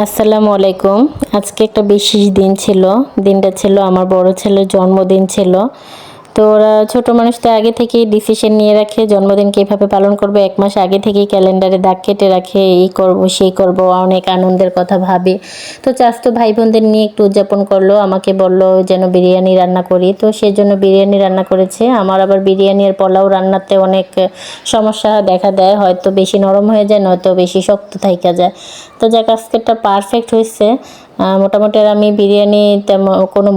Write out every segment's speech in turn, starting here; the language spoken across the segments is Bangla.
আসসালামু আলাইকুম। আজকে একটা বিশেষ দিন ছিল। দিনটা ছিল আমার বড় ছেলের জন্মদিন ছিল। তো ওরা ছোট মানুষ তো আগে থেকেই ডিসিশন নিয়ে রাখে জন্মদিন কীভাবে পালন করবে, 1 মাস আগে থেকেই ক্যালেন্ডারে দাগ কেটে রাখে, এই করব সেই করব, অনেক আনন্দের কথা ভাবে। তো চাচাতো ভাই বোনদের নিয়ে একটু উদযাপন করলো, আমাকে বলল যেন বিরিয়ানি রান্না করি, তো সেজন্য বিরিয়ানি রান্না করেছে। আমার আবার বিরিয়ানি আর পোলাও রান্নাতে অনেক সমস্যা দেখা দেয়, হয়তো বেশি নরম হয়ে যায়, নয়তো বেশি শক্ত থাইকা যায়। তো যাক আজকেরটা পারফেক্ট হয়েছে। মোটামুটি আর আমি বিরিয়ানি তেমন কোনো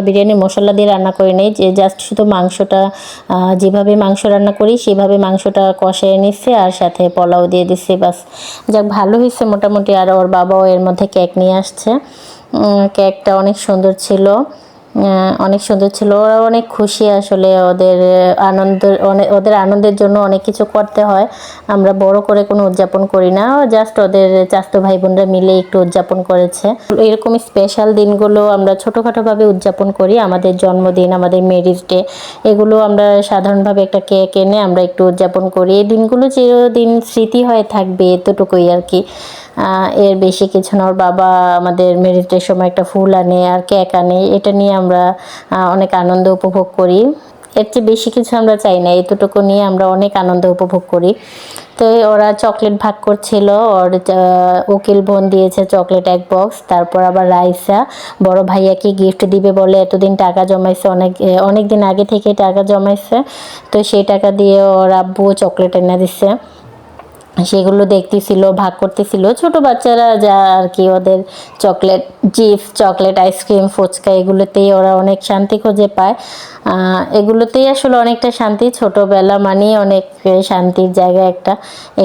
বিরিয়ানি মশলা দিয়ে রান্না করি নাই, যে জাস্ট শুধু মাংসটা যেভাবে মাংস রান্না করি সেভাবে মাংসটা কষিয়ে নিচ্ছে আর সাথে পোলাও দিয়ে দিচ্ছি, বাস। যাক ভালো হয়েছে মোটামুটি। আর ওর বাবাও এর মধ্যে কেক নিয়ে আসছে। কেকটা অনেক সুন্দর ছিল, অনেক সুন্দর ছিল। ওরা অনেক খুশি আসলে, ওদের আনন্দের জন্য অনেক কিছু করতে হয়। আমরা বড় করে কোনো উদযাপন করি না, জাস্ট ওদের চাচাতো ভাই বোনরা মিলে একটু উদযাপন করেছে। এরকম স্পেশাল দিনগুলো আমরা ছোটোখাটোভাবে উদযাপন করি। আমাদের জন্মদিন, আমাদের ম্যারেজ ডে, এগুলো আমরা সাধারণভাবে একটা কেক এনে আমরা একটু উদযাপন করি। এই দিনগুলো চিরদিন স্মৃতি হয়ে থাকবে, এতটুকুই আর কি। এর বেশি কিছু না। ওর বাবা আমাদের ম্যারেজ ডের সময় একটা ফুল আনে আর কেক আনে, এটা নিয়ে আমরা অনেক আনন্দ উপভোগ করি। এর চেয়ে বেশি কিছু আমরা চাই না, এতটুকু নিয়ে আমরা অনেক আনন্দ উপভোগ করি। তো ওরা চকলেট ভাগ করছিল, ওর উকিল বোন দিয়েছে চকলেট 1 বক্স। তারপর আবার রাইসা বড় ভাইয়াকে গিফট দিবে বলে এতদিন টাকা জমাইছে, অনেক দিন আগে থেকে টাকা জমাইছে। তো সেই টাকা দিয়ে ওর আব্বু চকলেট এনে দিচ্ছে, সেগুলো দেখতেছিল, ভাগ করতেছিল। ছোট বাচ্চারা যা আর কি, ওদের chocolate chips, chocolate ice cream, phuchka, এগুলোতেই ওরা অনেক শান্তি খুঁজে পায়। এগুলোতেই আসলে অনেকটা শান্তি, ছোটোবেলা মানেই অনেক শান্তির জায়গা একটা।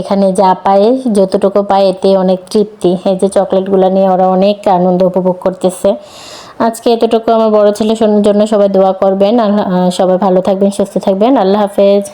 এখানে যা পায়, যতটুকু পায়, এতে অনেক তৃপ্তি। এই যে চকলেটগুলো নিয়ে ওরা অনেক আনন্দ উপভোগ করতেছে। আজকে এতটুকু। আমার বড় ছেলের জন্য সবাই দোয়া করবেন। আর সবাই ভালো থাকবেন, সুস্থ থাকবেন। আল্লাহ হাফেজ।